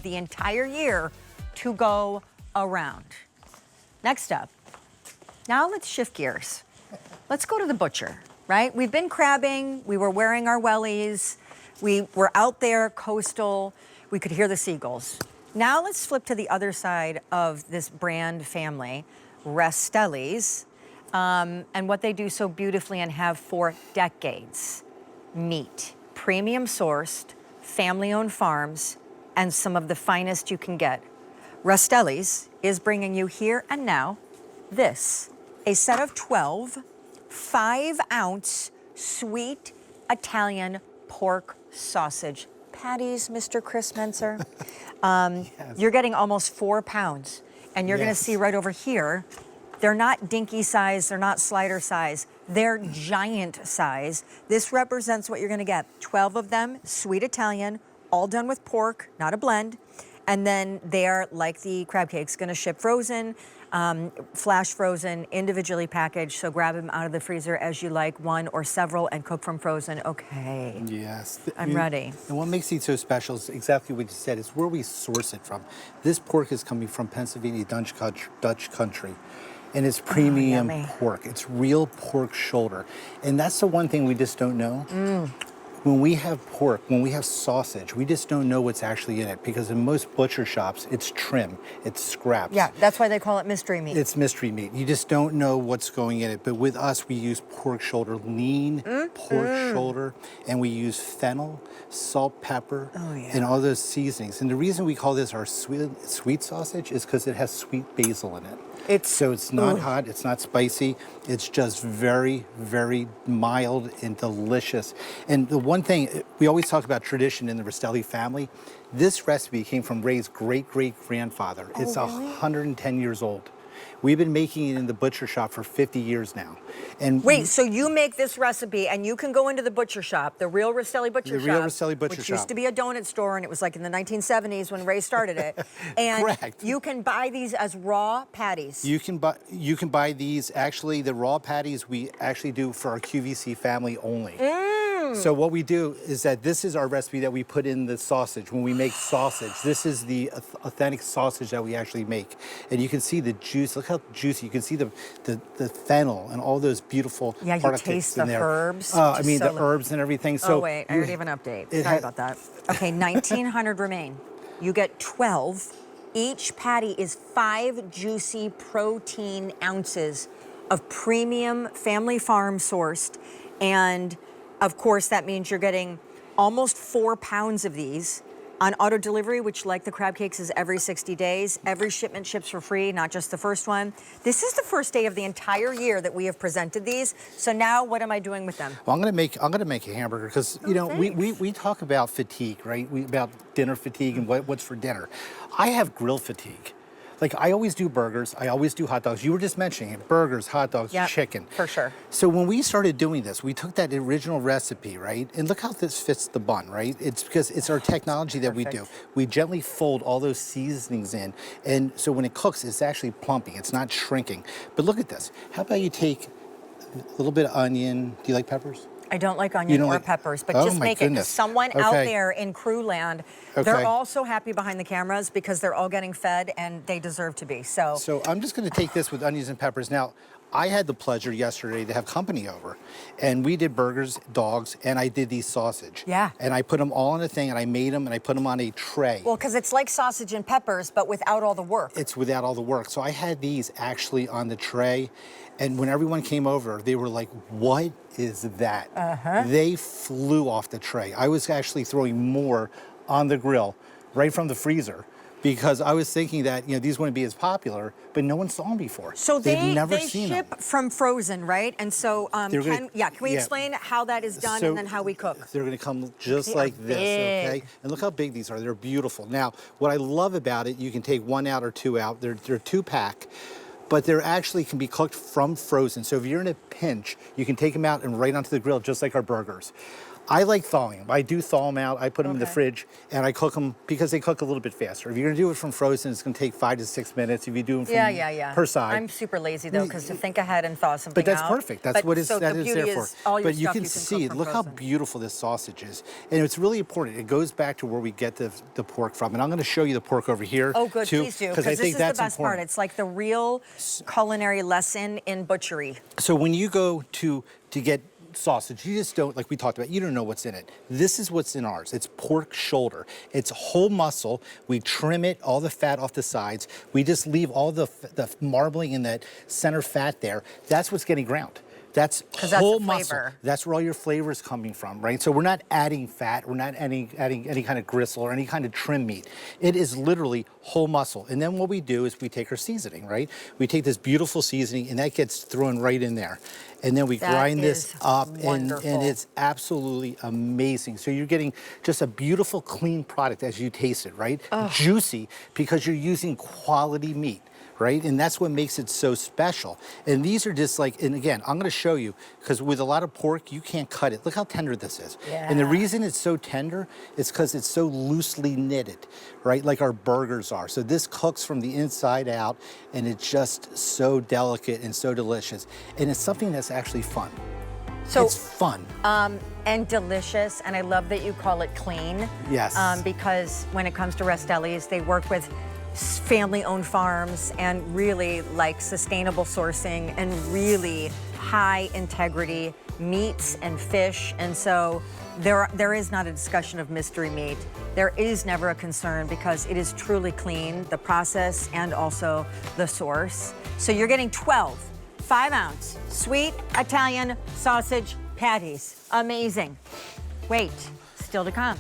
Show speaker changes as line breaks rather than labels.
the entire year to go around. Next up, now let's shift gears. Let's go to the butcher, right? We've been crabbing, we were wearing our wellies, we were out there coastal, we could hear the seagulls. Now let's flip to the other side of this brand family, Rastelli's, and what they do so beautifully and have for decades. Meat, premium sourced, family-owned farms, and some of the finest you can get. Rastelli's is bringing you here and now this, a set of 12 5-ounce sweet Italian pork sausage patties, Mr. Chris Menser.
Yes.
You're getting almost 4 pounds, and you're gonna see right over here, they're not dinky size, they're not slider size, they're giant size. This represents what you're gonna get. 12 of them, sweet Italian, all done with pork, not a blend. And then they are, like the crab cakes, gonna ship frozen, flash frozen, individually packaged. So grab them out of the freezer as you like, one or several, and cook from frozen. Okay.
Yes.
I'm ready.
And what makes these so special is exactly what you said. It's where we source it from. This pork is coming from Pennsylvania, Dutch country. And it's premium pork. It's real pork shoulder. And that's the one thing we just don't know. When we have pork, when we have sausage, we just don't know what's actually in it, because in most butcher shops, it's trim, it's scraps.
Yeah, that's why they call it mystery meat.
It's mystery meat. You just don't know what's going in it. But with us, we use pork shoulder, lean pork shoulder, and we use fennel, salt, pepper, and all those seasonings. And the reason we call this our sweet sausage is because it has sweet basil in it. So it's not hot, it's not spicy, it's just very, very mild and delicious. And the one thing, we always talk about tradition in the Rastelli family. This recipe came from Ray's great-great-grandfather. It's 110 years old. We've been making it in the butcher shop for 50 years now. And
wait, so you make this recipe and you can go into the butcher shop, the real Rastelli butcher shop.
The real Rastelli butcher shop.
Which used to be a donut store, and it was like in the 1970s when Ray started it. And
Correct.
You can buy these as raw patties.
You can buy these, actually the raw patties we actually do for our QVC family only. So what we do is that this is our recipe that we put in the sausage. When we make sausage, this is the authentic sausage that we actually make. And you can see the juice, look how juicy, you can see the fennel and all those beautiful
you taste the herbs.
I mean, the herbs and everything. So
wait, I already have an update. Sorry about that. Okay, 1,900 remain. You get 12. Each patty is 5 juicy protein ounces of premium family farm sourced, and of course, that means you're getting almost 4 pounds of these on auto delivery, which, like the crab cakes, is every 60 days. Every shipment ships for free, not just the first one. This is the first day of the entire year that we have presented these. So now, what am I doing with them?
Well, I'm gonna make a hamburger, because you know we talk about fatigue, right? About dinner fatigue and what's for dinner. I have grill fatigue. Like, I always do burgers, I always do hot dogs. You were just mentioning it, burgers, hot dogs, chicken.
For sure.
So when we started doing this, we took that original recipe, right? And look how this fits the bun, right? It's because it's our technology that we do. We gently fold all those seasonings in. And so when it cooks, it's actually plumping, it's not shrinking. But look at this. How about you take a little bit of onion? Do you like peppers?
I don't like onion or peppers, but just make it. Someone out there in crew land, they're all so happy behind the cameras because they're all getting fed and they deserve to be. So
I'm just gonna take this with onions and peppers. Now, I had the pleasure yesterday to have company over, and we did burgers, dogs, and I did these sausage.
Yeah.
And I put them all in a thing, and I made them, and I put them on a tray.
Well, because it's like sausage and peppers, but without all the work.
It's without all the work. So I had these actually on the tray, and when everyone came over, they were like, what is that? They flew off the tray. I was actually throwing more on the grill right from the freezer, because I was thinking that, you know, these wouldn't be as popular, but no one saw them before.
So
they
ship from frozen, right? And so, can we explain how that is done and then how we cook?
They're gonna come just like this, okay? And look how big these are, they're beautiful. Now, what I love about it, you can take 1 out or 2 out. They're 2-pack, but they're actually can be cooked from frozen. So if you're in a pinch, you can take them out and right onto the grill, just like our burgers. I like thawing them. I do thaw them out. I put them in the
Okay.
fridge and I cook them because they cook a little bit faster. If you're gonna do it from frozen, it's gonna take 5 to 6 minutes. If you do them from per side.
I'm super lazy though, because to think ahead and thaw something
But that's
out.
perfect. That's what
so
that
the
is
beauty
there for.
is all your
But you
stuff
can
cook
see,
from
look how
frozen.
beautiful this sausage is. And it's really important. It goes back to where we get the pork from. And I'm gonna show you the pork over here.
Oh, good,
too,
please do,
because
because
I
this
think
is
that's
the best part.
important.
It's like the real culinary lesson in butchery.
So when you go to get sausage, you just don't, like we talked about, you don't know what's in it. This is what's in ours. It's pork shoulder. It's whole muscle. We trim it, all the fat off the sides. We just leave all the marbling in that center fat there. That's what's getting ground. That's
that's the
whole muscle.
flavor.
That's where all your flavor is coming from, right? So we're not adding fat. We're not adding any kind of gristle or any kind of trim meat. It is literally whole muscle. And then what we do is we take our seasoning, right? We take this beautiful seasoning and that gets thrown right in there. And then we
That
grind this
is
up and
wonderful.
it's absolutely amazing. So you're getting just a beautiful, clean product as you taste it, right? Juicy because you're using quality meat. Right? And that's what makes it so special. And these are just like, and again, I'm gonna show you, because with a lot of pork, you can't cut it. Look how tender this is. And the
Yeah.
reason it's so tender is because it's so loosely knitted, right? Like our burgers are. So this cooks from the inside out, and it's just so delicate and so delicious. And it's something that's actually fun.
So,
it's fun.
and delicious, and I love that you call it clean.
Yes.
Because when it comes to Rastelli's, they work with family-owned farms and really like sustainable sourcing and really high integrity meats and fish. And so there is not a discussion of mystery meat. There is never a concern because it is truly clean, the process and also the source. So you're getting 12 5-ounce sweet Italian sausage patties. Amazing. Wait, still to come.